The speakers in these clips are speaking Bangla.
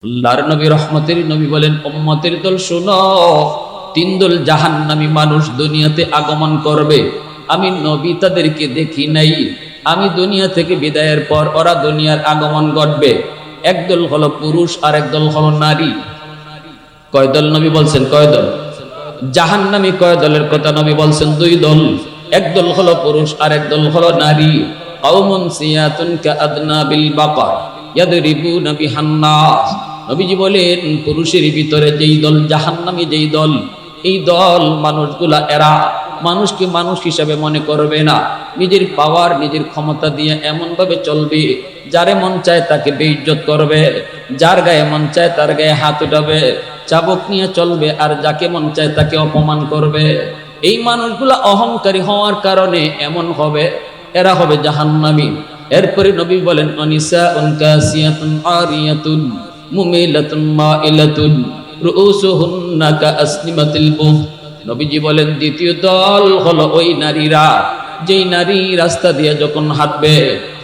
আল্লাহর নবী রহমতের নবী বলেন, উম্মতের দল শোনো, তিন দল জাহান্নামী মানুষ দুনিয়াতে আগমন করবে। আমি নবী তাদেরকে দেখি নাই, আমি দুনিয়া থেকে বিদায়ের পর ওরা দুনিয়ার আগমন ঘটবে। একদল হলো পুরুষ আর একদল হলো নারী। কয় দল নবী বলছেন? কয় দল? জাহান্নামী কয় দলের কথা নবী বলছেন? দুই দল। একদল হলো পুরুষ আর একদল হলো নারী। কওমুন সিয়াতুন কাআদনাবিল বাকার ইয়াদরিবুনা বিহান নাস। নবীজি বলেন, পুরুষের ভিতরে যেই দল জাহান্নামী, যেই দল, এই দল মানুষগুলা এরা মানুষকে মানুষ হিসাবে মনে করবে না। নিজের পাওয়ার, নিজের ক্ষমতা দিয়ে এমন ভাবে চলবে, যারে মন চায় তাকে বেইজ্জত করবে, যার গায়ে মন চায় তার গায়ে হাত উঠাবে, চাবুক নিয়ে চলবে, আর যাকে মন চায় তাকে অপমান করবে। এই মানুষগুলা অহংকারী হওয়ার কারণে এমন হবে, এরা হবে জাহান্নামী। এরপরে নবী বলেন, অনিসাউন কাসিয়াতুন আরিয়াতুন মুমিলাতুন মাইলাতুন রুউসুহুন্না কাআসনিমাতিল বুখ। নবীজি বলেন, দ্বিতীয় দল হলো ওই নারীরা, যেই নারী রাস্তা দিয়ে যখন হাঁটবে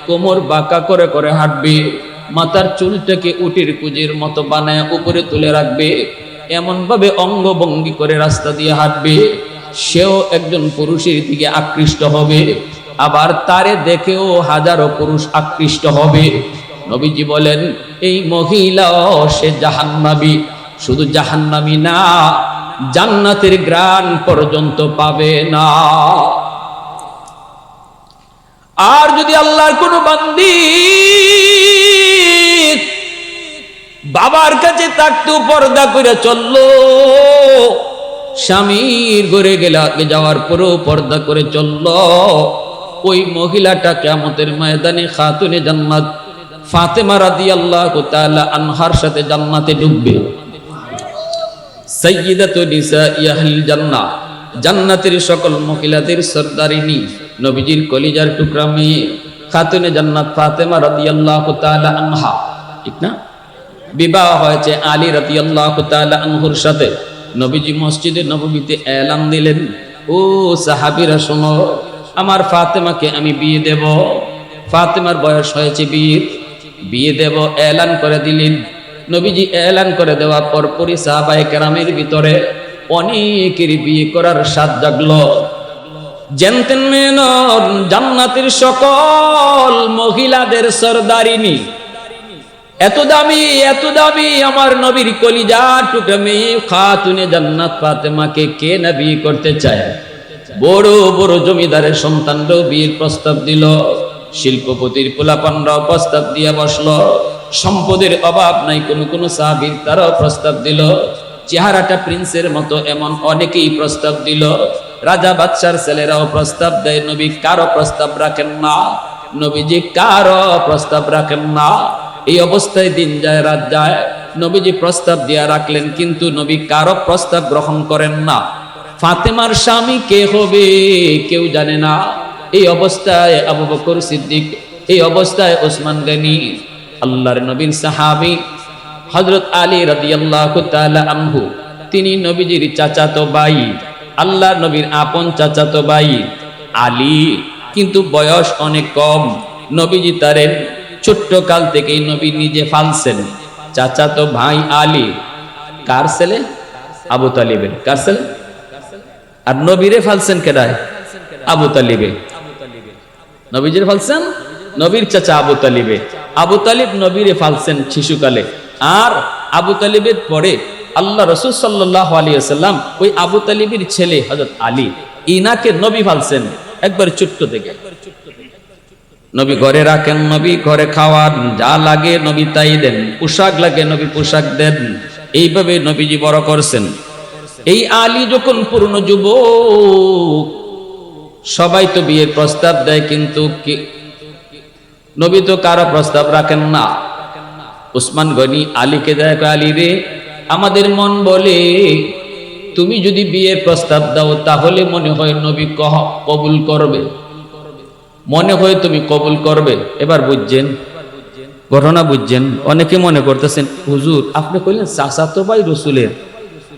কোমর বাঁকা করে করে হাঁটবে, মাথার চুলটাকে উটের কুজির মতো বানায় উপরে তুলে রাখবে, এমন ভাবে অঙ্গভঙ্গি করে রাস্তা দিয়ে হাঁটবে, সেও একজন পুরুষের দিকে আকৃষ্ট হবে, আবার তারে দেখেও হাজারো পুরুষ আকৃষ্ট হবে। নবীজি বলেন, এই মহিলাও সে জাহান্নামী। শুধু জাহান্নামী না, জান্নাতের গ্রাণ পর্যন্ত পাবে না। আর যদি আল্লাহর কোন বান্দি বাবার কাছে থাকতো, পর্দা করে চললো, স্বামীর ঘরে যাওয়ার পরেও পর্দা করে চললো, ওই মহিলাটা কিয়ামতের ময়দানে খাতুনে জান্নাত ফাতেমা রাদিয়াল্লাহু তাআলা আনহার সাথে জান্নাতে ঢুকবে। সাইয়্যিদাতু নিসাই আহলিল জান্নাহ, জান্নাতের সকল মহিলাদের সরদারিনী, নবীজির কলিজার টুকরা মেয়ে খাতুনে জান্নাত ফাতেমা রাদিয়াল্লাহু তাআলা আনহা, ঠিক না? বিবাহ হয়েছে আলী রাদিয়াল্লাহু তাআলা আনহুর সাথে। নবীজি মসজিদে নববীতে এলান দিলেন, ও সাহাবীরা শোনো, আমার ফাতেমাকে আমি বিয়ে দেব। ফাতেমার বয়স হয়েছে বিয়ে দেব এলান করে দিলেন। নবীজি এলান করে দেওয়ার পরপরই সাহাবায়ে কেরামের ভিতরে অনেকের বিয়ে করার স্বাদ জাগলো। জানতেন মেনন জান্নাতের সকল মহিলাদের সরদারিনী, এত দামি, এত দামি আমার নবীর কলিজা টুকরা মেয়ে খাতুনে জান্নাত ফাতেমাকে কে না বিয়ে করতে চায়? বড় বড় জমিদারের সন্তানরাও বিয়ের প্রস্তাব দিল, শিল্পপতির পোলাপানরাও প্রস্তাব দিয়ে বসলো, সম্পদের অভাব নাই কোন কোন সাহাবীর, তারাও প্রস্তাব দিল, চেহারাটা প্রিন্সের মতো এমন অনেকেই প্রস্তাব দিল, রাজা বাদশার ছেলেরাও প্রস্তাব দেয়। নবী কারো প্রস্তাব রাখেন না, নবীজি কারো প্রস্তাব রাখেন না। এই অবস্থায় দিন যায়, রাত যায়, নবীজি প্রস্তাব দিয়া রাখলেন, কিন্তু নবী কারো প্রস্তাব গ্রহণ করেন না। ফাতেমার স্বামী কে হবে কেউ জানে না। এই অবস্থায় আবু বকর সিদ্দিক, এই অবস্থায় ওসমান গনি, আল্লাহর নবীর সাহাবী হযরত আলী রাদিয়াল্লাহু তাআলা আনহু, তিনি নবীজির চাচাতো ভাই, আল্লাহর নবীর আপন চাচাতো ভাই আলী, কিন্তু বয়স অনেক কম। নবীজি তারে ছোট্ট কাল থেকেই নবী নিজে ফালছেন। চাচাতো ভাই আলী কার ছেলে? আবু তালিবের। কার ছেলে? আর নবীরে ফালছেন কেডায়? আবু তালিবে। নবীজির ফালছেন নবীর চাচা আবু তালিবে। আবু তালিব নবীরে ফালছেন শিশুকালে। আর আবু তালিবের পরে আল্লাহ রাসূল সাল্লাল্লাহু আলাইহি ওয়াসাল্লাম ওই আবু তালিবের ছেলে হযরত আলী, ইনাকে নবী ফালছেন একবার ছোট্ট থেকে। নবী ঘরে রাখেন, নবী ঘরে খাওয়ান, যা লাগে নবী তাই দেন, পোশাক লাগে নবী পোশাক দেন, এইভাবে নবীজি বড় করছেন। এই আলী যখন পূর্ণ যুবক, সবাই তো বিয়ের প্রস্তাব দেয়, কিন্তু নবী তো কারো প্রস্তাব রাখেন না। ওসমান গনি আলীকে দেয়, আলী রে, আমাদের মন বলে তুমি যদি বিয়ের প্রস্তাব দাও তাহলে মনে হয় নবী কবুল করবে, মনে হয় তুমি কবুল করবে। এবার বুঝছেন ঘটনা, বুঝছেন? অনেকে মনে করতেছেন, হুজুর আপনি কইলেন চাচাতো ভাই রসুলের,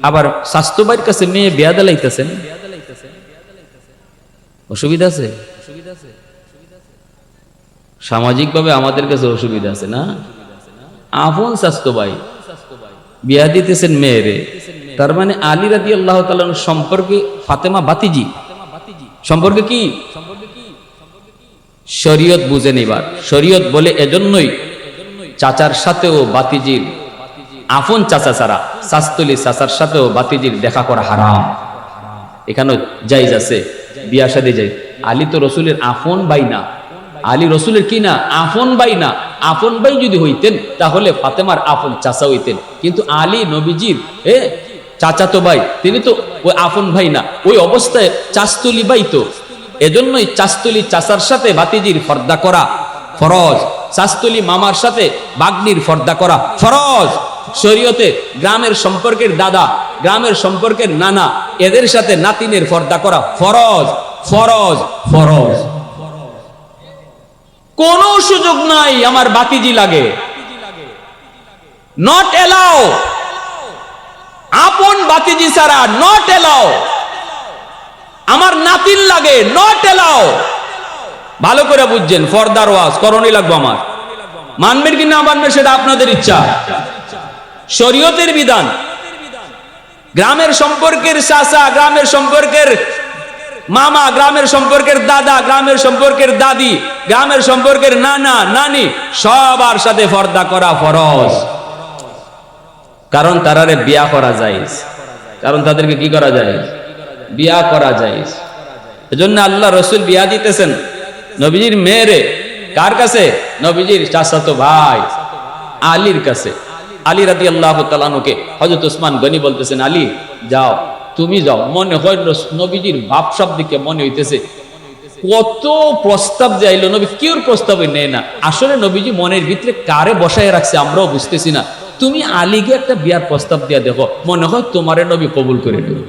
আবার স্বাস্থ্য ভাইয়ের কাছে মেয়ে বিয়া দিলাইতেছেন, অসুবিধা আছে? সামাজিক ভাবে আমাদের কাছে অসুবিধা আছে না? আপন স্বাস্থ্য ভাই বিয়া দিতেছেন মেয়েরে, তার মানে আলী রাদিয়াল্লাহু তাআলা সম্পর্কে ফাতেমা বাতিজি সম্পর্কে কি শরীয়ত বুঝেন। এবার শরীয়ত বলে এজন্যই চাচার সাথেও বাতিজির, আপন চাচা ছাড়া শাস্তুলি চাচার সাথেও বাতিজির দেখা করা হারাম। এখানে জায়েজ আছে, বিয়া শাদী জায়েজ। আলী তো রসুলের আপন ভাই না, আলী রসুলের কি না আপন ভাই না। আপন ভাই যদি হইতেন তাহলে ফাতেমার আপন চাচা হইতেন, কিন্তু আলী নবীজির চাচাতো ভাই, তিনি তো ওই আপন ভাই না, ওই অবস্থায় চাস্তুলি ভাই। তো এজন্যই চাস্তুলি চাচার সাথে ভাতিজির পর্দা করা ফরজ, চাস্তুলি মামার সাথে বাগ্নির পর্দা করা ফরজ। শরীয়তে গ্রামের সম্পর্কের দাদা, গ্রামের সম্পর্কের নানা, এদের সাথে নাতিনের পর্দা করা ফরজ ফরজ ফরজ। কোন সুযোগ নাই আমার বাতিজি লাগে, নট এলাও। আপন বাতিজি ছাড়া নট এলাও। আমার নাতিন লাগে, নট এলাও। ভালো করে বুঝছেন, ফর্দার ওয়াজ করণই লাগবে আমার। মানবেন কি না মানবেন সেটা আপনাদের ইচ্ছা, শরীয়তের বিধান। গ্রামের সম্পর্কের চাচা, গ্রামের সম্পর্কের মামা, গ্রামের সম্পর্কের দাদা, গ্রামের সম্পর্কের দাদি, গ্রামের সম্পর্কের নানা নানি, সবার সাথে পর্দা করা ফরজ। কারণ তারারে বিয়া করা যায়, কারণ তাদেরকে কি করা যায়, বিয়া করা যায়। এজন্য আল্লাহ রসুল বিয়া দিতেছেন নবীজির মেয়েরে। কার কাছে? নবীজির চাচাতো ভাই আলীর কাছে। আলী রাদিয়াল্লাহু তাআলা আনহুকে হযরত ওসমান গনি বলতেছেন, আলী যাও, তুমি যাও। মনে হয় নবীজির ভাবসাব দিকে মনে হইতেছে কত প্রস্তাব যাইলো, নবী কিউর প্রস্তাব নেয় না। আসলে নবীজি মনের ভিতরে কারে বসায় রাখছে আমরাও বুঝতেছি না। তুমি আলীকে একটা বিয়ার প্রস্তাব দিয়া দেখো, মনে হয় তোমারে নবী কবুল করে নেবে।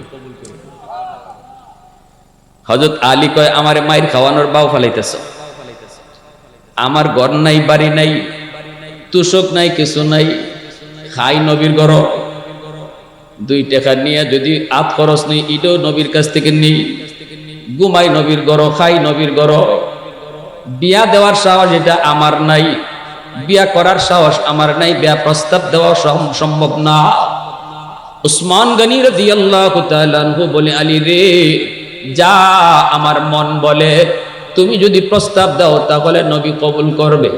হযরত আলী কয়, আমারে মায়ের খাওয়ানোর বাও ফালাইতেছ, আমার ঘর নাই, বাড়ি নাই, তুষক নাই, কিছু নাই, খাই নবীর ঘর। 2 টাকা নিয়ে যদি আত খরচ নেই, এটাও নবীর কাছ থেকে নেই, ঘুমাই নবীর ঘর, খাই নবীর ঘর। বিয়া দেওয়ার সাহস এটা আমার নাই, বিয়া করার সাহস আমার নাই, বিয়া প্রস্তাব দেওয়া সম্ভব না। উসমান গনি রাদিয়াল্লাহু তাআলা আনহু বলে, আলী রে যা, আমার মন বলে তুমি যদি প্রস্তাব দাও তাহলে নবী কবুল করবে।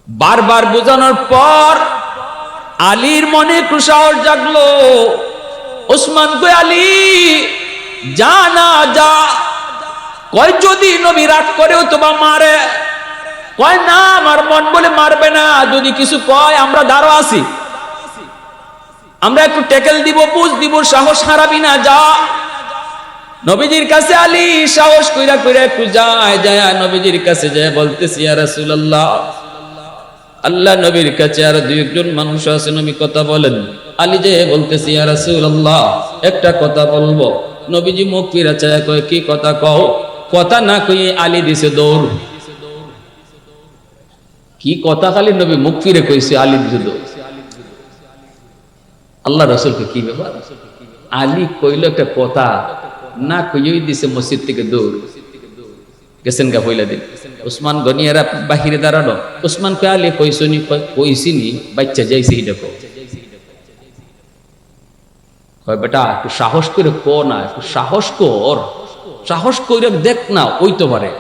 বারবার বোঝানোর পর আলীর মনে একটু সাহস জাগলো। ওসমান কয়, আলী যা না যা। কয় যদি নবী রাগ করেও তোমা মারে? কয় না, আমার মন বলে মারবে না। যদি কিছু কয় আমরা দাঁড়ো আছি, আমরা একটু ট্যাকেল দিব, বুঝ দিব, সাহস হারাবি না, যা। নবীজির কাছে আলী সাহস কইরা কইরা একটু যায় নবীজির কাছে যায় বলতেছি, ইয়া রাসূলুল্লাহ, আল্লাহ নবীর কাছে আর 2-1 মানুষ আছে, নবী কথা বলেন। আলী যে বলতেছি, ইয়া রাসূলুল্লাহ একটা কথা বলবো। নবীজি মুখ ফিরা চায়, কয় কি কথা কও। কথা না কইয়ে আলী দিছে দৌড়। কি কথা খালি নবী মুখ ফিরে কইছে, আলী দিছে দৌড়। আল্লাহ রাসূলকে কি ব্যাপার? আলী কইল একটা কথা, না কইই দিছে মসজিদ থেকে দৌড়। গেছেন গা পয়লা দিন। ওসমান গনিয়ারা বাহিরে দাঁড়ানো। ওসমান কয়, আলী কইছনি? কইছিনি, বাচ্চা যাইছে এটা কও। কয় বেটা একটু সাহস করে কো না, একটু সাহস কর, সাহস কইরা দেখ না, ওই তো পারে।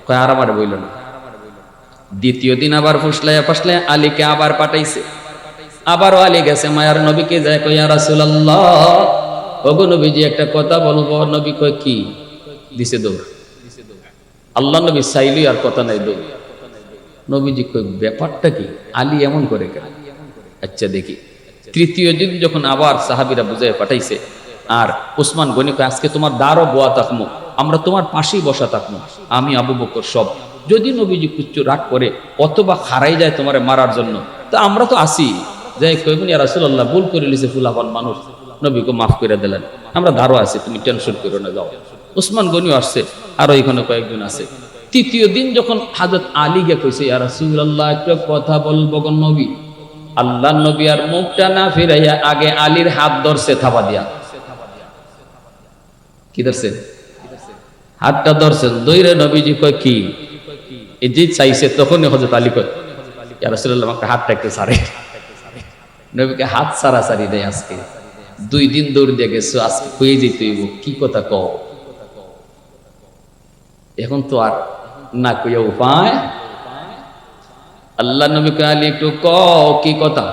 কয় আর আমারে বইল না। দ্বিতীয় দিন আবার ফুসলাইয়া ফাসলাইয়া আলীকে আবার পাঠাইছে। আবারও আলী গেছে মায়ার নবীকে যায়, কয় ইয়া রাসূলুল্লাহ, ওগো নবীজি একটা কথা বলবো। নবী কয় কি? দিছে দৌড়। আল্লাহ নবী চাইলি আর কথা নাই, দৌড়। নবীজি কয় ব্যাপারটা কি? আলী এমন করে কেন? আচ্ছা দেখি। তৃতীয় দিন যখন আবার সাহাবীরা বুঝায় পাঠাইছে, আর ওসমান গনি কয়, আজকে তোমার দ্বারও বোয়া থাকবো, আমরা তোমার পাশেই বসা থাকবো, আমি আবু বকর সব। যদি নবীজি কুচ্ছু রাগ করে অথবা হারাই যায় তোমারে মারার জন্য, তা আমরা তো আসি। যাই কইবেন, ইয়া রাসূলুল্লাহ ভুল করে লিছে, ফুলাফান মানুষ, নবীকে মাফ করে দিলেন, আমরা ধারো আছি, তুমি টেনশন করো না, যাও। ওসমান গনিও আসছে, আরো এখানে কয়েকজন আছে। তৃতীয় দিন যখন হযরত আলী গে কইছে, ইয়া রাসূলুল্লাহ একটা কথা বলবো গো নবী। আল্লাহ নবী আর মুখটা না ফিরাইয়া আগে আলীর হাত ধরছে থাবা দিয়া। কি ধরছে? হাতটা ধরছেন, দইরে নবীজি কয় কি? এই যে চাইছে, তখনই হযরত আলী কয়, ইয়া রাসূলুল্লাহ আমাকে হাতটা একটু ছাড়ে। নবীকে হাত সারাসারি দেয়। আজকে 2 দিন দৌড় দিয়ে গেছো, আজকে হয়ে যেতে হইব, কি কথা কও। এখন তো আর না কইয়া উপায়। আল্লাহ নবী কয়, আলী একটু কও কি কথা।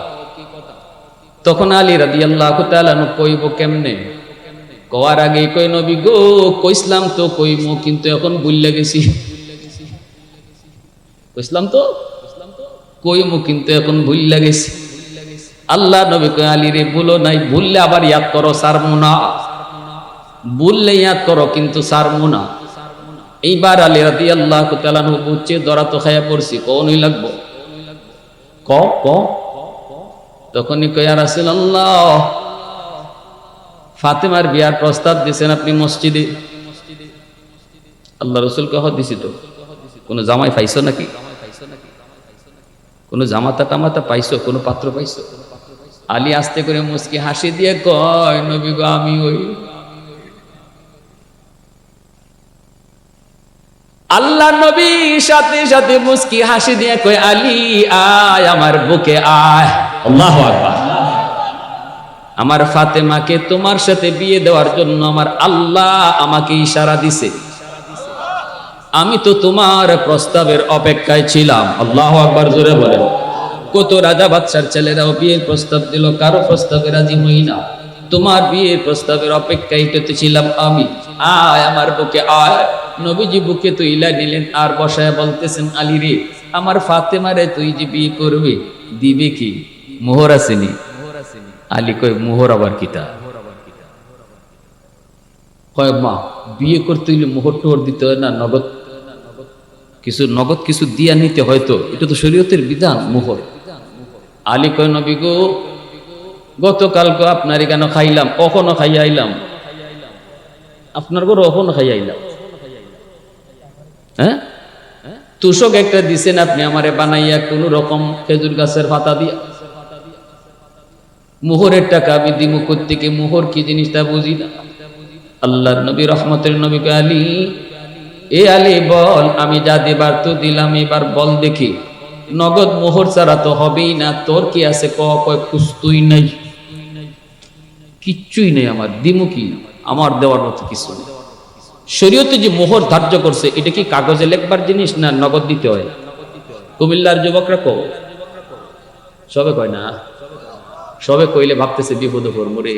তখন আলী রাদিয়াল্লাহু তাআলা কইব কেমনে, কওয়ার আগে কই, নবী গো কইসলাম তো কইমু, কিন্তু এখন ভুইল্লা গেছি। কইসলাম তো কইমু, কিন্তু এখন ভুইল্লা গেছি। আল্লাহ নবী কয়, আলী রে ভুলো নাই, ভুললে আবার ইয়াদ করো, সারমু না। ভুললে ইয়াদ করো, কিন্তু সারমু না। এইবার আলী রাদিয়াল্লাহু তাআলা বুঝছে দরা তো খায়া পড়ছি, কোনই লাগবো ক ক। তখনই কয়, ইয়া রাসূলুল্লাহ, ফাতেমার বিয়ার প্রস্তাব দিয়েছেন আপনি মসজিদে। আল্লাহ রাসূল কহ, দিছি তো। কোন জামাই পাইছো নাকি? কোন জামাতা টামাতা পাইছো? কোন পাত্র পাইছো? আলী আস্তে করে মুস্কি হাসি দিয়ে কয়, নবী গো আমি ওই। আল্লাহ নবী সাথে সাথে মুস্কি হাসি দিয়ে কয়, আলী আয় আমার বুকে আয়। আল্লাহু আকবার। আমার ফাতেমাকে তোমার সাথে বিয়ে দেওয়ার জন্য আমার আল্লাহ আমাকে ইশারা দিছে। আমি তো তোমার প্রস্তাবের অপেক্ষায় ছিলাম। আল্লাহু আকবার, জোরে বলেন। কত রাজা বাদশার ছেলেরাও বিয়ের প্রস্তাব দিল, কারো প্রস্তাবে রাজি হই না। তোমার বিয়ের প্রস্তাবের অপেক্ষায় ছিলাম আমি। আয় আমার বুকে আয়। নবীজি বুকে তো ইলা নিলেন, আর বসায় বলতেছেন, আলী রে আমার ফাতেমারে তুই যে বিয়ে করবে, দিবে কি? মোহর আসেনি। আলী কয়, মোহর আবার কিতা? কয়, মা বিয়ে করতে হইলে মোহর টোহর দিতে হয় না? নগদ কিছু দিয়া নিতে হয়তো, এটা তো শরীয়তের বিধান, মোহর। আলী কয়, নবী গো গতকালকে আপনার এখানে খাইলাম, কখনো খাইয়া আইলাম, আপনার ঘরে কখনো খাইয়া আইলাম। হ্যাঁ, তুষক একটা দিছেন আপনি আমারে বানাইয়া, কোন রকম খেজুর গাছের পাতা দিয়া। মোহরের টাকা আমি দিমু কোত্থেকে? মোহর কি জিনিসটা বুঝি না। আল্লাহর নবী রহমতের নবী কয়, আলী এ আলী বল, আমি যা দেবার তো দিলাম, এবার বল দেখি, নগদ মোহর ছাড়া তো হবেই না, তোর কি আছে ক? কয়, কুস্তুই নাই, কিচ্ছুই নেই আমার, দিমু কি? আমার দেওয়ার মতো কিছু নেই। শরীয়তে যে মোহর ধার্য করছে, এটা কি কাগজে লেখবার জিনিস না নগদ দিতে হয়? কুমিল্লার যুবকরা কো, সবে কয় না, সবে কইলে ভাবতেছে বিপদ পড়ব রে।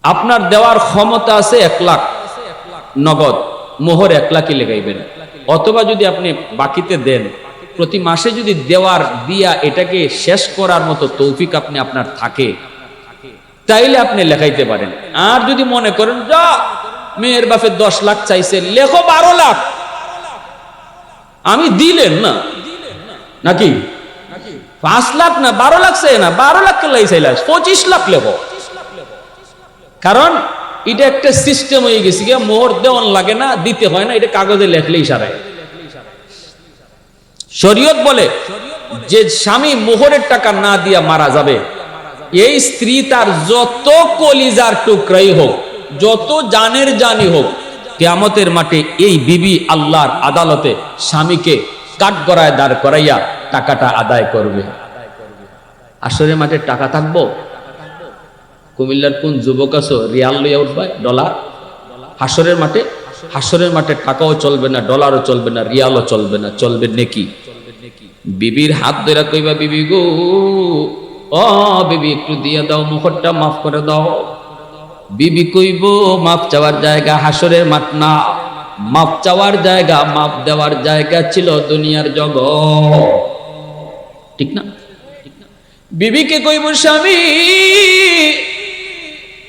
আপনার দেওয়ার ক্ষমতা আছে 1 লাখ নগদ, মোহর 1 লাখই লেগাইবেন। অথবা যদি আপনি বাকিতে দেন, প্রতি মাসে যদি দেওয়ার দিয়া এটাকে শেষ করার মতো তৌফিক আপনার থাকে, তাইলে আপনি লেখাইতে পারেন। আর যদি মনে করেন যা মেয়ের বাপে 10 লাখ চাইছে, লেখো 12 লাখ, আমি দিলেন না নাকি 5 লাখ না 12 লাখ চাই না, 12 লাখ কে লাই চাইলা 25 লাখ লেখো। কারণ এটা একটা সিস্টেম হয়ে গেছে, মোহর দেওয়ান লাগে না, দিতে হয় না, এটা কাগজে লেখলেই সারায়। শরীয়ত বলে যে স্বামী মোহরের টাকা না দিয়া মারা যাবে, এই স্ত্রী তার যত কলিজার টুকরাই হোক, যত জানের জানি হোক, কিয়ামতের মাঠে এই বিবি আল্লাহর আদালতে স্বামীকে কাঠগড়ায় দাঁড় করাইয়া টাকাটা আদায় করবে। আসরের মাঠে টাকা থাকবো? কুমিল্লার কোন যুবক আছো রিয়াল লইয়া উঠবে, ডলার? হাসরের মাঠে টাকাও চলবে না, ডলারও চলবে না, রিয়ালও চলবে না, চলবে নেকি। বিবির হাত ধরে কইবা, বিবি গো, ও বিবি একটু দিয়ে দাও, মুখটা মাফ করে দাও। বিবি কইব, মাফ চাওয়ার জায়গা হাসরের মাঠ না, মাফ চাওয়ার জায়গা, মাফ দেওয়ার জায়গা ছিল দুনিয়ার জগৎ, ঠিক না? বিবিকে কইব, স্বামী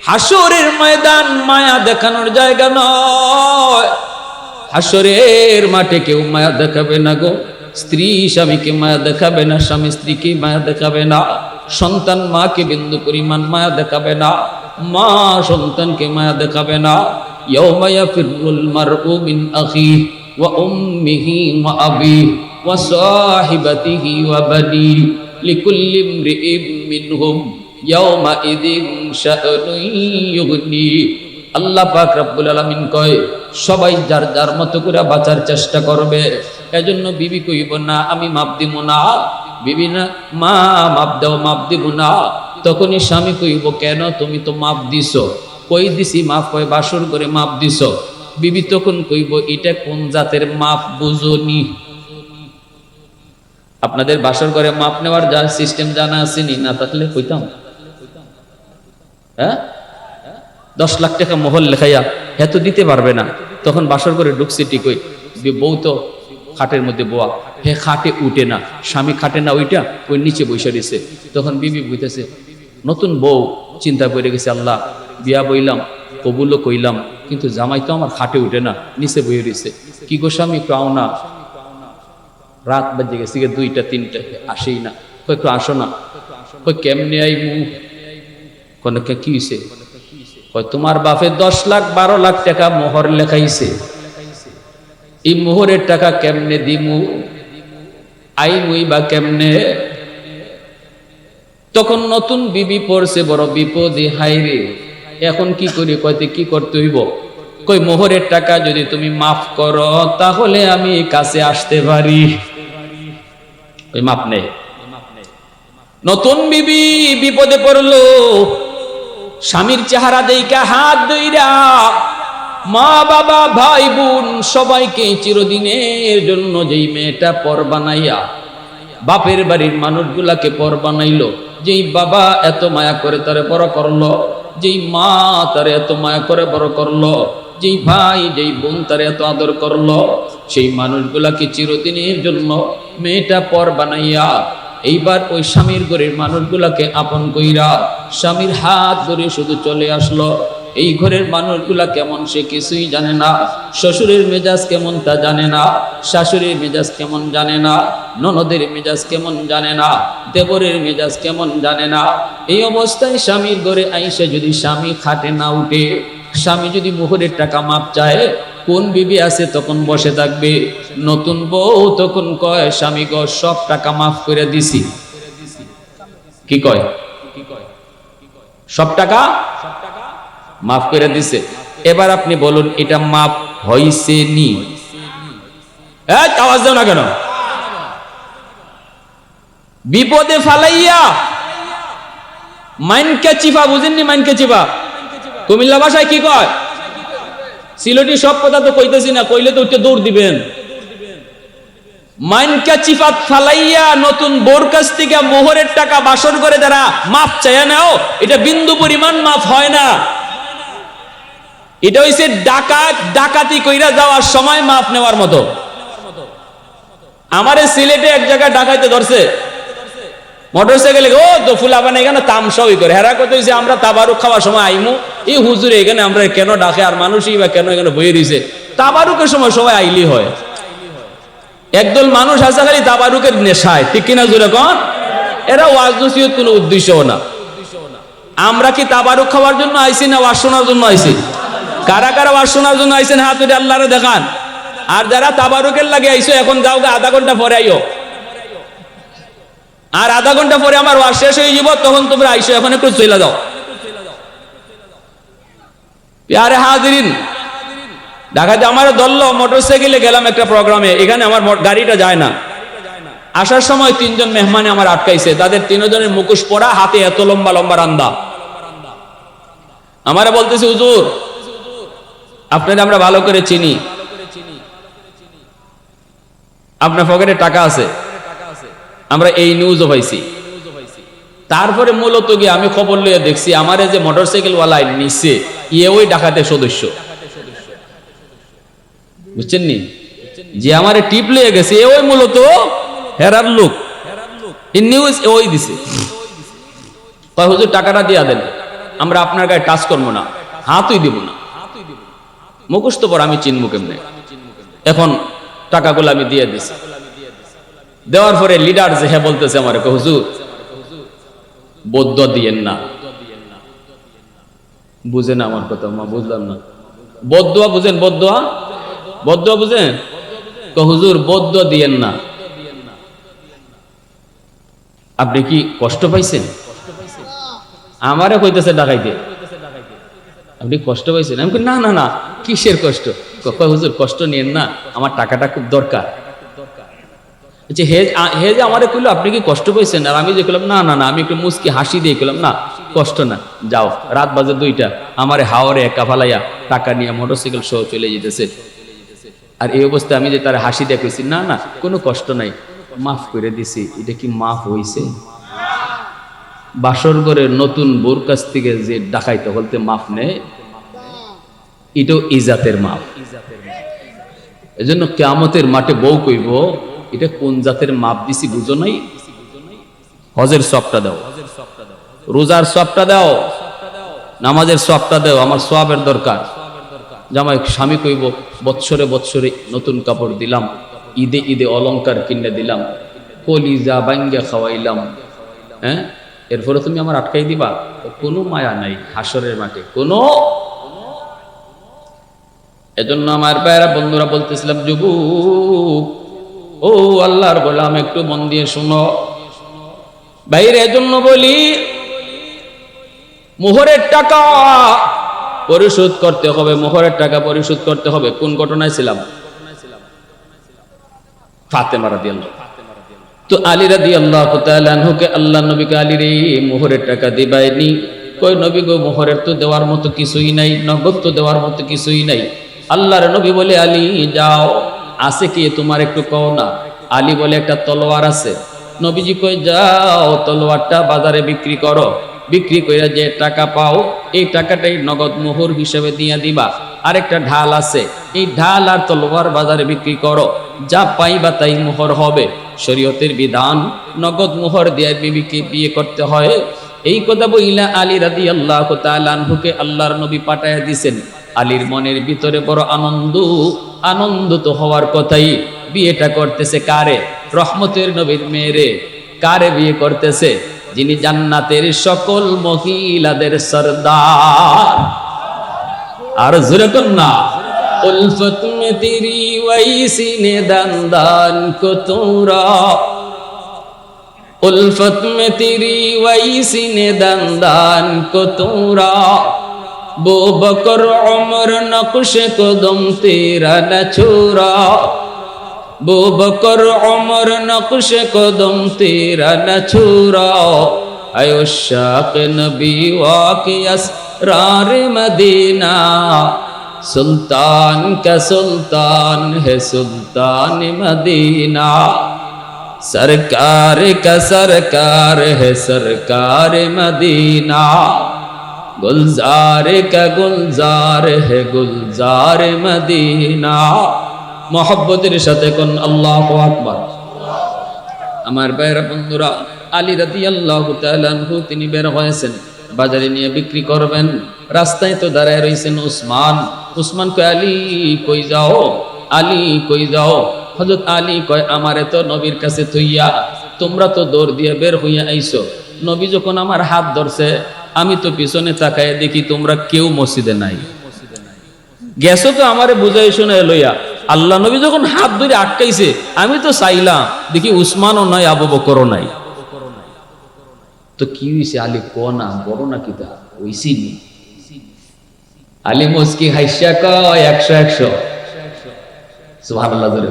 হাসরের ময়দান মায়া দেখানোর জায়গা নয়, হাসরের মাঠে কেউ মায়া দেখাবে না গো। স্ত্রী স্বামীকে মায়া দেখাবে না, স্বামী স্ত্রীকে মায়া দেখাবে না, সন্তান মাকে বিন্দু পরিমাণ মায়া দেখাবে না, মা সন্তানকে মায়া দেখাবে না। ইয়াউমা ইয়াফিরুল মারউ মিন আখিহি ওয়া উম্মিহি ওয়া আবিহি ওয়া সাহিবাতিহি ওয়া বানিহি লিকুল্লি ইমরিইম মিনহুম ইয়াউমা ইযিন শাআনুন ইউগনি। আল্লাহ পাক রব্বুল আলামিন কয়, সবাই যার যার মতো করে বাঁচার চেষ্টা করবে। এজন্য বিবি কইব না আমি মাপ দিব না, বিবি না, মা মাপ দাও, মাপ দিব না। তখনই স্বামী কইব, কেন তুমি তো মাপ দিছো? কই দিছি মাপ? কয় বাসর করে মাপ দিছো। বিবি তখন কইব, এটা কোন জাতের মাপ বুঝনি? আপনাদের বাসর ঘরে মাপ নেওয়ার যা সিস্টেম জানা আসেনি, না থাকলে কইতাম। হ্যাঁ, 10 লাখ টাকা মোহর লেখাইয়া এত দিতে পারবে না। তখন বাসর ঘরে ঢুকছে ঠিকই, বউ তো খাটের মধ্যে বোয়া, হে খাটে উঠে না, স্বামী খাটে না, ওইটা ওই নিচে বসে দিছে। তখন বিবি বুঝতেছে, নতুন বউ চিন্তা করে গেছে, আল্লাহ বিয়া বইলাম, কবুলও কইলাম, কিন্তু জামাই তো আমার খাটে উঠে না, নিচে বইয়ে দিছে। কি গো স্বামী, একটু আও না, রাত বাজে গেছে 2টা 3টা, আসেই না। কই একটু আসো না। কই কেমনে আইমু? কোনকে কি হইছে? কই তোমার বাপে 10 লাখ 12 লাখ টাকা মোহর লেখাইছে, এই মোহরের টাকা কেমনে দিমু, আইমুই বা কেমনে? তখন নতুন বিবি পড়ছে বড় বিপদে, হাইরে এখন কি করি? কইতে কি করতে হইব? কই মোহরের টাকা যদি তুমি মাফ করো তাহলে আমি কাছে আসতে পারি। ওই মাপ নেই। নতুন বিবি বিপদে পড়লো, স্বামীর চেহারা দেইকা হাত ধইরা মা বাবা ভাই বোন সবাইকে চিরদিনের জন্য যেই মেয়েটা পর বানাইয়া বাপের বাড়ির মানুষগুলাকে পর বানাইলো, যেই বাবা এত মায়া করে তারে বড় করলো, যেই মা তারে এত মায়া করে বড় করলো, যেই ভাই যেই বোন তারে এত আদর করলো, সেই মানুষগুলাকে চিরদিনের জন্য মেয়েটা পর বানাইয়া এইবার ওই স্বামীর ঘরের মানুষগুলাকে আপন কইরা স্বামীর হাত ধরে শুধু চলে আসলো। এই ঘরের মানুষগুলা কেমন সে কিছুই জানে না, শ্বশুরের মেজাজ কেমন তা জানে না, শাশুড়ির মেজাজ কেমন জানে না, ননদের মেজাজ কেমন জানে না, দেবরের মেজাজ কেমন জানে না। এই অবস্থায় স্বামীর ঘরে আইসে যদি স্বামী খাটে না উঠে, স্বামী যদি মোহরের টাকা মাপ চায়, কোন বিবি আছে তখন বসে থাকবে? নতুন বউ তখন কয়, স্বামী গো সব টাকা মাফ করে দিছি। কি কয়? সব টাকা মাফ করে দিছে। এবার আপনি বলুন, এটা মাফ হইছে নি? আওয়াজ দাও না কেন? বিপদে ফালাইয়া মাইনকে চিপা, বুঝেননি? মাইনকে চিপা কুমিল্লা ভাষায় কি কয়? সিলেটি সব কথা তো কইতেছি না, কইলে তো উঠে দৌড় দিবেন। মাইনকা চিফাত ফালাইয়া নতুন বোর কাছ থেকে মোহরের টাকা বাসর করে যারা মাফ চায় নাও, এটা বিন্দু পরিমাণ মাফ হয় না। এটা হইছে ডাকাতি কইরা যাওয়ার সময় মাফ নেওয়ার মতো। আমারে সিলেটে এক জায়গায় ডাকাইতে ধরছে মোটরসাইকেলে, ও তো ফুলাবান এখানে তামসাই করে, হেরা কত হইছে আমরা তাবারুক খাওয়ার সময় আইমু, এই হুজুরে এখানে আমরা কেন ডাকে, আর মানুষই বা কেন এখানে বইয়ে দিছে? তাবারুকের সময় সবাই আইলি হয়। একদল মানুষ আছে খালি তাবারুকের নেশায়, ঠিক কিনা জোরে কন? এরা ওয়াজ নসিহত কোনো উদ্দেশ্যও না। আমরা কি তাবারুক খাওয়ার জন্য আইছি না ওয়াজ শোনার জন্য আইছি? কারা কারা ওয়াজ শোনার জন্য আইছেন হাত তুলে আল্লাহরে দেখান। আর যারা তাবারুকের লাগে আইছো, এখন যাও গা, আধা ঘন্টা পরে আইও, আর আধা ঘন্টা পরে আমার ওয়াজ শেষ হয়ে যাব, তখন তোমরা আইসো, এখন একটু চলে যাও। প্যারে হাজিরিন, ঢাকাতে আমার দল মোটরসাইকেলে গেলাম একটা প্রোগ্রামে, এখানে আমার গাড়িটা যায় না। আসার সময় 3 জন মেহমানে আমার আটকাইছে, তাদের 3 জনের মুখোশ পরা, হাতে এত লম্বা লম্বা রান্দা। আমারা বলতেছে, হুজুর আপনাদের আমরা ভালো করে চিনি, আপনার পকেটে টাকা আছে, আমরা এই নিউজও পাইছি। তারপরে মূলত গিয়ে আমি খবর লইয়া দেখছি, আমার যে মোটরসাইকেল ওয়ালা নিচ্ছে ইয়ে ওই ডাকাতের সদস্য, বুঝছেন নি? যে আমারে টিপ লইয়া গেছে এ ওই মূলত হেরার লোক, এই নিউজ ওই দিছে। কয় হুজুর টাকাটা দিয়া দেন, আমরা আপনার গায়ে টাচ করবো না, হাতই দিব না। মুখোশ তো পর আমি চিনবো কেমনে? এখন টাকাগুলো আমি দিয়ে দিছি। দেওয়ার পরে লিডার যে হ্যাঁ বলতেছে আমার, হুজুর বদ্য দিয়েন না। বুঝে না আমার কথা? মা বুঝলাম না। বদদোয়া বুঝেন? বদদোয়া, বদদোয়া বুঝেন? হুজুর বদ্য দিয়েন না। আপনি কি কষ্ট পাইছেন? আমারে কইতেছে ডাকাইতে, আপনি কষ্ট পাইছেন? আমি না না না, কিসের কষ্ট? হুজুর কষ্ট নিয়েন না, আমার টাকাটা খুব দরকার। যে হে যে আমারে কইলো আপনি কি কষ্ট পাইছেন? আর আমি যে কইলাম না না না, আমি একটু মুস্কি হাসি দিয়ে কইলাম না কষ্ট না, যাও। রাত বাজে 2টা, আমারে হাওরে একা ফালাইয়া টাকা নিয়ে মোটরসাইকেল সহ চলে যেতেছে। আর এই অবস্থায় আমি যে তার হাসি দিয়ে কইছি না না কোনো কষ্ট নাই, মাফ করে দিছি। এটা কি মাফ হইছে? বাসর ঘরে নতুন বোর কাছ থেকে যে ডাকাইতে বলতে মাফ নেই, এটাও ইজাতের মাফ। এজন্য কিয়ামতের মাঠে বউ কইব এটা কোন জাতের মাপ দিছি বুঝো নাই? হজের সবটা দাও, রোজার সবটা দাও, নামাজের সবটা দাও, আমার সওয়াবের দরকার। জামাই স্বামী কইব বৎসরে বৎসরে নতুন কাপড় দিলাম, ঈদে ঈদে অলংকার কিনে দিলাম, কলিজা বাঙ্গা খাওয়াইলাম, হ্যাঁ, এরপরে তুমি আমার আটকাই দিবা? কোনো মায়া নাই হাসরের মাঠে কোনো। এজন্য আমার ভাইয়েরা বন্ধুরা বলতেছিলাম, যুবক ও আল্লাহর গোলাম একটু মন দিয়ে শুনো বাইরে। এজন্য বলি মোহরের টাকা পরিশোধ করতে হবে, মোহরের টাকা পরিশোধ করতে হবে। কোন ঘটনায় ছিলাম? ফাতেমা রাদিয়াল্লাহু। তো আলী রাদিয়াল্লাহু তাআলা আনহুকে আল্লাহ নবীকে আলীর এই মোহরের টাকা দিবাইনি। কই নবী গো মোহরের তো দেওয়ার মতো কিছুই নাই, নগদ তো দেওয়ার মতো কিছুই নাই। আল্লাহর নবী বলে আলী যাও, আছে কি তোমার একটু কও না। আলী বলে একটা তলোয়ার আছে। নবীজি কই যাও তলোয়ারটা বাজারে বিক্রি করো, বিক্রি করে যে টাকা পাও এই টাকাটাই নগদ মোহর হিসেবে দিয়ে দিবা। আরেকটা ঢাল আছে, এই ঢাল আর তলোয়ার বাজারে বিক্রি করো, যা পাইবা তাই মোহর হবে। শরীয়তের বিধান নগদ মোহর দিয়ে বিবিকে বিয়ে করতে হয়। এই কথা বইলা আলী রাদিয়াল্লাহু তাআলা আনহুকে আল্লাহর নবী পাঠায়া দিয়েছেন। আলীর মনের ভিতরে বড় আনন্দ তো হওয়ার কথাই। বিয়েটা করতেছে কারে? রহমতের নবীর মেয়েরে। কারে বিয়ে করতেছে? যিনি জান্নাতের সকল মহিলাদের সরদার। আর জোরে কোন না, উলফত মে তেরি ওয়াইসি নে দান কো তোরা, উলফত মে তেরি ওয়াইসি নে দান কো তোরা, बो बकर उमर नक्श कदम तेरा न छोरा, बो बकर उमर नक्श कदम तेरा न छोरा, आयो शाक़ नबी वाक़ि असरार मदीना, सुल्तान का सुल्तान है सुल्तान मदीना, सरकार का सरकार है सरकार मदीना, गुलजार का गुलजार है गुलजार मदीना। मोहब्बतेर साथे कोन अल्लाहु আকবার। আমার ভাইরা বন্ধুরা, আলী রাদিয়াল্লাহু তাআলা আনহু তিনি বের হয়েছেন, বাজারে নিয়ে বিক্রি করবেন। রাস্তায় তো দাঁড়ায় রয়েছেন উসমান কয় আলী কই যাও, আলী কই যাও? হযরত আলী কয় আমারে তো নবীর কাছে থইয়া তোমরা তো দৌড় দিয়ে বের হইয়া আইছো। নবী যখন আমার হাত ধরছে আমি তো পিছনে তাকায় দেখি তোমরা কেউ মসজিদে নাই। গেছো তো আমারে বুঝাই শুনে লইয়া। আল্লাহ নবী যখন হাত ধরে আটকাইছে আমি তো চাইলাম দেখি উসমানও নাই আবু বকরও নাই। তো কি হইছে? আলী কোনা বড় না কি তা হইছি নি? আলী মুস্কি হাইসা কয় 100 সুবহানাল্লাহ জোরে।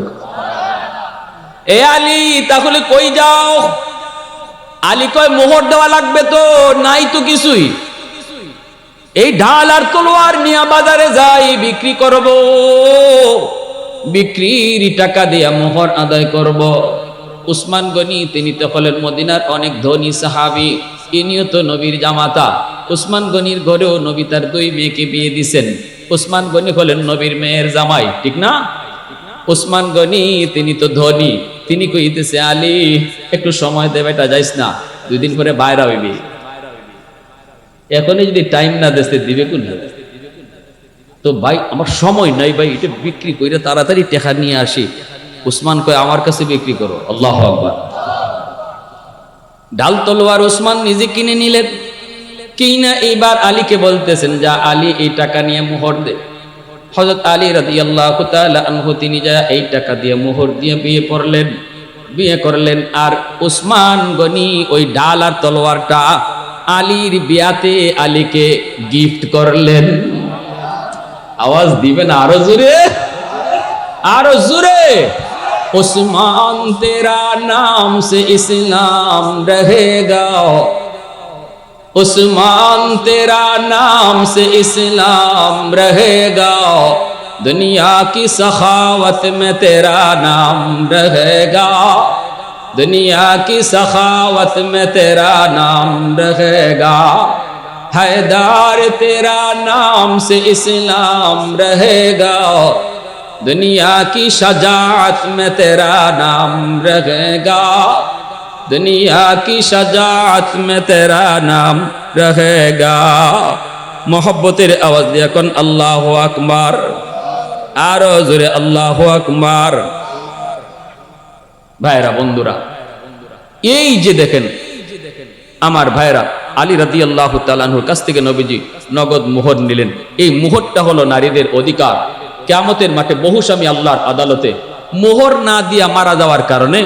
এ আলী তাহলে কই যাও? আলী কয় মোহর দেওয়া লাগবে তো, নাই তো কিছুই। এই ঢাল আর তলোয়ার নিয়ে বাজারে যাই বিক্রি করব, বিক্রির টাকা দিয়া মোহর আদায় করব। উসমান গনি তিনি তো হলেন মদিনার অনেক ধনী সাহাবী, ইনিও তো নবীর জামাতা। উসমান গনির ঘরেও নবী তার 2 মেয়েকে বিয়ে দিছেন। উসমান গনি হলেন নবীর মেয়ের জামাই, ঠিক না? উসমান গনি তিনি তো ধনী, তিনি কইতেছে আলী একটু সময় দে বেটা, যাইস না, 2 দিন পরে বাইরে হইবি। এখনই যদি টাইম না দেশে দিবে কোন? তো ভাই আমার সময় নাই ভাই, এটা বিক্রি করে তাড়াতাড়ি টাকা নিয়ে আসি। উসমান কয় আমার কাছে বিক্রি করো। আল্লাহু আকবার। ডাল তলোয়ার উসমান নিজে কিনে নিলেন। কিনা এইবার আলীকে বলতেছেন যা আলী এই টাকা নিয়ে মোহর দে। হযরত আলী রাদিয়াল্লাহু তাআলা আনহু তিনি যা এই টাকা দিয়ে মোহর দিয়ে বিয়ে করলেন। আর উসমান গনি ওই ডাল আর তলোয়ারটা আলীর বিয়াতে আলীকে গিফট করলেন। আওয়াজ দিবেন আরো জোরে, আরো জোরে। उस्मान तेरा नाम से इस्लाम रहेगा, उस्मान तेरा नाम से इस्लाम रहेगा, दुनिया की सखावत में तेरा नाम रहेगा, दुनिया की सखावत में तेरा नाम रहेगा, हैदर तेरा नाम से इस्लाम रहेगा, दुनिया की शजाअत में तेरा नाम रहेगा, दुनिया की शजाअत में तेरा नाम रहेगा। मोहब्बतेर आवाज দিয়ে কোন আল্লাহু আকবার, আরো জোরে আল্লাহু আকবার। ভাইরা বন্ধুরা, এই যে দেখেন আমার ভাইরা, আলী রাদিয়াল্লাহু তাআলা আনহুর কাছ থেকে নবীজি নগদ মোহর নিলেন। এই মোহরটা হলো নারীদের অধিকার। কিয়ামতের মাঠে বহু স্বামী আল্লাহর আদালতে মোহর না দিয়া মারা যাওয়ার কারণে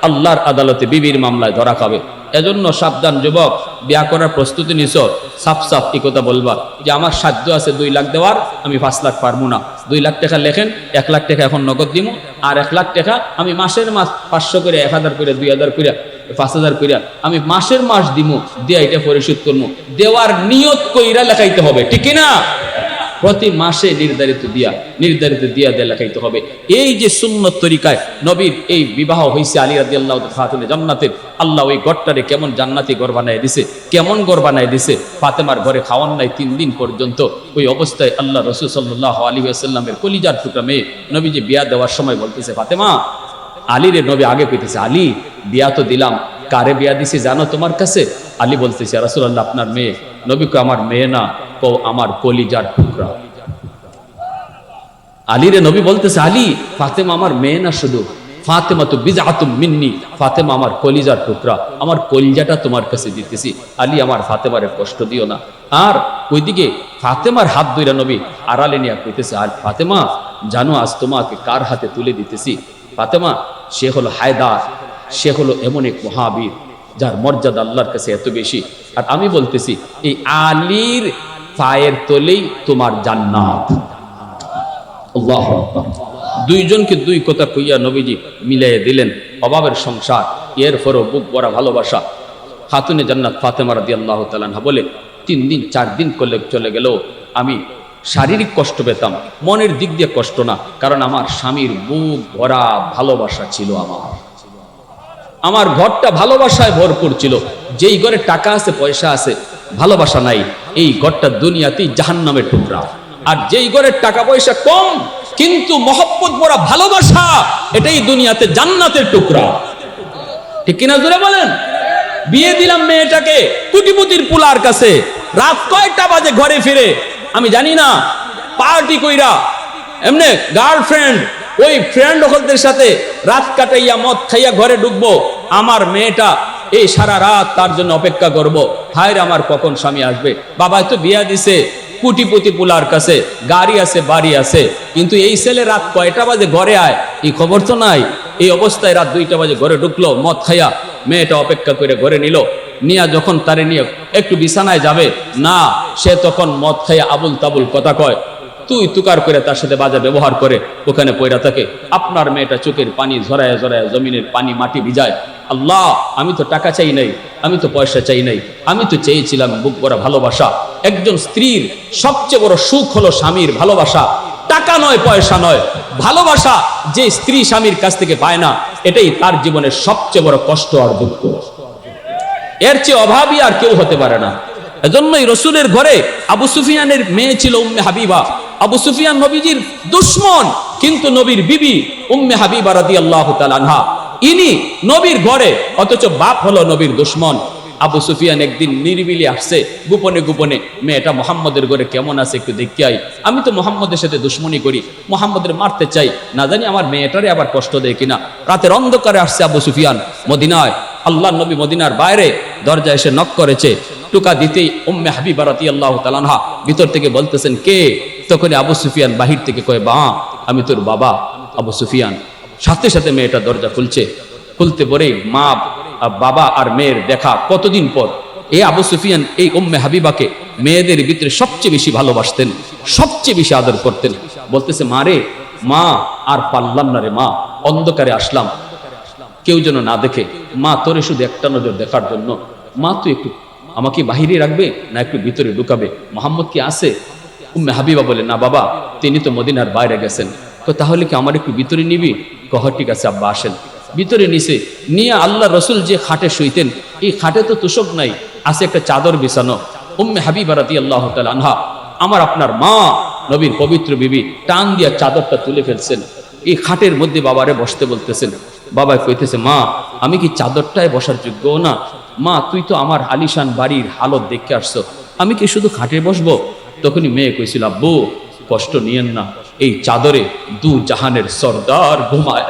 আল্লাহর আদালতে বিবির মামলায় ধরা খাবে। এজন্য সাবধান যুবক, বিয়া করার প্রস্তুতি নিছ, সাফ সাফ এই কথা বলবা যে আমার সাধ্য আছে 2 লাখ দেওয়ার, আমি 5 লাখ পারবো না। 2 লাখ টাকা লেখেন, 1 লাখ টাকা এখন নগদ দিব, আর 1 লাখ টাকা আমি মাসের মাস 500 করে, 1000 করে, 2000 করে, 5000 করে আমি মাসের মাস দিব, দিয়া এটা পরিশোধ করবো। দেওয়ার নিয়ত কইরা লেখাইতে হবে, ঠিক না? প্রতি মাসে নির্ধারিত দিয়া লেখাইতে হবে। এই যে সুন্নত তরিকায় নবীর এই বিবাহ হয়েছে আলী রাদিয়াল্লাহু তাআলা জান্নাতের, আল্লাহ ওই ঘরটারে কেমন জান্নাতি ঘর বানায় দিছে, কেমন ঘর বানায় দিছে। ফাতেমার ঘরে খাওয়ান নাই 3 দিন পর্যন্ত। ওই অবস্থায় আল্লাহ রাসূল সাল্লাল্লাহু আলাইহি ওয়াসাল্লামের কলিজার টুকরা মেয়ে নবী যে বিয়া দেওয়ার সময় বলতেছে, ফাতেমা, আলীরে নবী আগে কইতেছে, আলী বিয়া তো দিলাম, কারে বিয়া দিছি জানো তোমার কাছে? আলী বলতেছে, ইয়া রাসূলুল্লাহ আপনার মেয়ে। নবী কো আমার মেয়ে না, কো আমার কলিজার টুকরা। আলীরে নবী বলতেছে, আলী ফাতেমা আমার মেয়ে না, শুধু ফাতেমা তো বিজআতুম মিন্নি, ফাতেমা আমার কলিজার টুকরা, আমার কলিজাটা তোমার কাছে দিতেছি। আলী আমার ফাতেমারে কষ্ট দিও না। আর ওইদিকে ফাতেমার হাত ধইরা নবী আড়ালে নিয়ে কইতেছে, আর ফাতেমা জানো আজ তোমাকে কার হাতে তুলে দিতেছি? ফাতেমা, সে হলো হায়দার, সে হলো এমন এক মহাবীর যার মর্যাদা আল্লাহর কাছে এত বেশি। আর আমি বলতেছি, এই আলীর পায়ের তলেই তোমার জান্নাত। আল্লাহু আকবার। দুইজনকে দুই কথা কইয়া নবীজি মিলাইয়া দিলেন। অভাবের সংসার, এরপরও বুক ভরা ভালোবাসা। খাতুনে জান্নাত ফাতেমা রাদিয়াল্লাহু তাআলা আনহা বলে, 3 দিন 4 দিন করলে চলে গেল, আমি শারীরিক কষ্ট পেতাম, মনের দিক দিয়ে কষ্ট না, কারণ আমার স্বামীর বুক ভরা ভালোবাসা ছিল। আমার ঘরটা ভালোবাসায় ভরপুর ছিল। যেই ঘরে টাকা আছে, পয়সা আছে, ভালোবাসা নাই, এই ঘরটা দুনিয়াতেই জাহান্নামের টুকরা। আর যেই ঘরের টাকা পয়সা কম কিন্তু মহব্বত ভরা ভালোবাসা, এটাই দুনিয়াতে জান্নাতের টুকরা। ঠিক কিনা জোরে বলেন? বিয়ে দিলাম মেয়েটাকে কোটিপতির পুলার কাছে, রাত কয়টা বাজে ঘরে ফিরে আমি জানি না, পার্টি কইরা এমনে গার্লফ্রেন্ড ওই ফ্রেন্ড হলদের সাথে রাত কাটাইয়া মদ খাইয়া ঘরে ঢুকবো। আমার মেয়েটা এই সারা রাত তার জন্য অপেক্ষা করবো, হায় আমার কখন স্বামী আসবে। বাবা তো বিয়া দিছে কোটিপতি পুলার কাছে, গাড়ি আছে, বাড়ি আছে, কিন্তু এই ছেলে রাত কয়টা বাজে ঘরে আয় এই খবর তো নাই। এই অবস্থায় রাত 2টা বাজে ঘরে ঢুকলো, মদ খাইয়া মেয়েটা অপেক্ষা করে ঘরে নিল। নিয়া যখন তারে নিয়ে একটু বিছানায় যাবে না, সে তখন মদ খাইয়া আবুল তাবুল কথা কয়, তুই তুকার করে তার সাথে বাজে ব্যবহার করে ওখানে পয়রা থাকে। আপনার মেয়েটা চোখের পানি ঝরায় ঝরায় জমিনের পানি মাটি ভিজায়। আল্লাহ, আমি তো টাকা চাই নাই, আমি তো পয়সা চাই নাই, আমি তো চেয়েছিলাম বুক ভরা ভালোবাসা। একজন স্ত্রীর সবচেয়ে বড় সুখ হলো স্বামীর ভালোবাসা, টাকা নয়, পয়সা নয়, ভালোবাসা। যে স্ত্রী স্বামীর কাছ থেকে পায় না, এটাই তার জীবনের সবচেয়ে বড় কষ্ট আর দুঃখ। এর চেয়ে অভাবী আর কেউ হতে পারে না। এজন্যই রসুলের ঘরে আবু সুফিয়ানের মেয়ে ছিল উম্মে হাবিবা। আবু সুফিয়ান নবীজির দুশমন, কিন্তু নবীর বিবি উম্মে হাবিবা রাদিয়াল্লাহু তাআলা আনহা, ইনি নবীর ঘরে, অথচ বাপ হলো নবীর দুশমন। আবু সুফিয়ান একদিন নিরিবিলি আসছে, গোপনে গোপনে, মেয়েটা মুহাম্মদের ঘরে কেমন আছে একটু দেখতে আই, আমি তো মুহাম্মদের সাথে দুশমনি করি, মুহাম্মদের মারতে চাই, না জানি আমার মেয়েটারে আবার কষ্ট দেয় কিনা। রাতের অন্ধকারে আসছে আবু সুফিয়ান মদিনায়। আল্লাহর নবী মদিনার বাইরে দরজা এসে নক করেছে, টুকা দিতেই উম্মে হাবিবা রাদিয়াল্লাহু তাআলা আনহা ভিতর থেকে বলতেছেন, কে? তখন আবু সুফিয়ান বাহির থেকে কয়, বা আমি তোর বাবা আবু সুফিয়ান। সাথে সাথে মেয়েটা দরজা খুলছে, খুলতে পরে মা, বাবা আর মেয়ের দেখা কতদিন পর। এই আবু সুফিয়ান এই উম্মে হাবিবাকে মেয়েদের ভিতরে সবচেয়ে বেশি ভালোবাসতেন, সবচেয়ে বেশি আদর করতেন। বলতেছে, মা রে, মা আর পারলাম না রে মা, অন্ধকারে আসলাম, কেউ যেন না দেখে। মা তোরে শুধু একটা নজর দেখার জন্য। মা তুই একটু আমাকে বাহিরে রাখবে না একটু ভিতরে ঢুকাবে? মোহাম্মদ কি আছে? উম্মে হাবিবা বলে, না বাবা, তিনি তো মদিনার বাইরে গেছেন। তাহলে কি আমার একটু ভিতরে নিবি? কহ ঠিক আছে আব্বা, আসেন। ভিতরে নিছে নিয়ে আল্লাহ রসুল যে খাটে শুইতেন, এই খাটে তো তোষক নাই, আছে একটা চাদর বিছানো। উম্মে হাবিবা রাদিয়াল্লাহু তাআলা আনহা, আমার আপনার মা, নবীর পবিত্র বিবি, টান দিয়া চাদরটা তুলে ফেলছেন। এই খাটের মধ্যে বাবারে বসতে বলতেছেন। বাবা কইতেছে, মা আমি কি চাদরটায় বসার যোগ্য না? মা তুই তো আমার আলিশান বাড়ির হালত দেখে আসছো, আমি কি শুধু খাটে বসবো? তখনই মেয়ে কইছিল, আব্বু কষ্ট নিয়েন না, এই চাদরে দু জাহানের সর্দার ঘুমায়।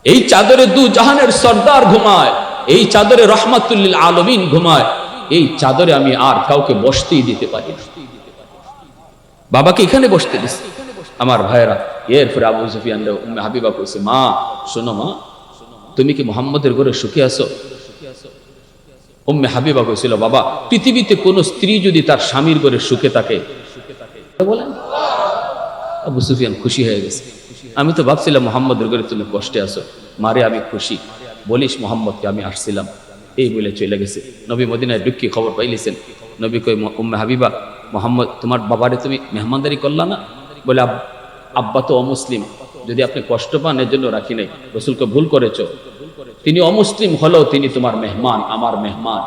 এই চাদরে দু জাহানের সর্দার ঘুমায়, এই চাদরে রহমাতুল্লিল আলামিন ঘুমায়। এই চাদরে আমি আর কাউকে বসতেই দিতে পারি না। বাবাকে এখানে বসতে দিছে। আমার ভাইয়েরা, এরপরে আবু সুফিয়ান উম্মে হাবিবা কইছে, মা শোনো মা, তুমি কি মুহাম্মদের ঘরে সুখে আছো? উম্মে হাবিবা কইছিল, বাবা পৃথিবীতে কোন স্ত্রী যদি তার স্বামীর ঘরে সুখে থাকে, বলেন। আবু সুফিয়ান খুশি হয়ে গেছে। আমি তো ভাবছিলাম মুহাম্মদের ঘরে তুমি কষ্টে আছো। মারে আমি খুশি, বলিস মুহাম্মদকে আমি আসছিলাম, এই বলে চলে গেছে। নবী মদিনায় ঢুকি খবর পাইলিছেন। নবী কই, উম্মে হাবিবা, মুহাম্মদ তোমার বাবারে তুমি মেহমানদারি করলা না? বলে, আব্বা তো অমুসলিম, যদি আপনি কষ্ট পান এর জন্য রাখি নাই। রসুলকে ভুল করেছো, তিনি অমুসলিম হলেও তিনি তোমার মেহমান, আমার মেহমান,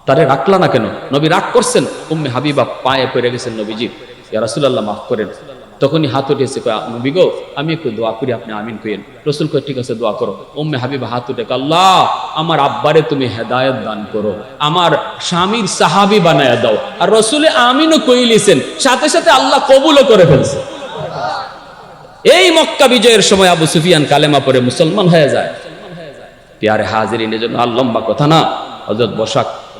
তারে রাখলা না কেন? নবী রাগ করছেন। উম্মে হাবিবা পায়ে পড়ে গেছেন নবীজি, ইয়া রাসূলুল্লাহ মাফ করেন। তখনই হাত উঠেছে, নবী গো আমি একটু দোয়া করি, আপনি আমিন কইেন। রসুল কই, ঠিক আছে দোয়া করো। উম্মে হাবিবা হাত উঠে, আল্লাহ আমার আব্বারে তুমি হেদায়েত দান করো, আমার স্বামীর সাহাবী বানায়া দাও। আর রসুলে আমিনও কইলিছেন, সাথে সাথে আল্লাহ কবুলও করে ফেলছে। এই মক্কা বিজয়ের সময় আবু সুফিয়ান কালেমা পড়ে মুসলমান হয়ে যায়। প্যারে হাজিরিন, এজন্য আর লম্বা কথা না, হযরত বসাক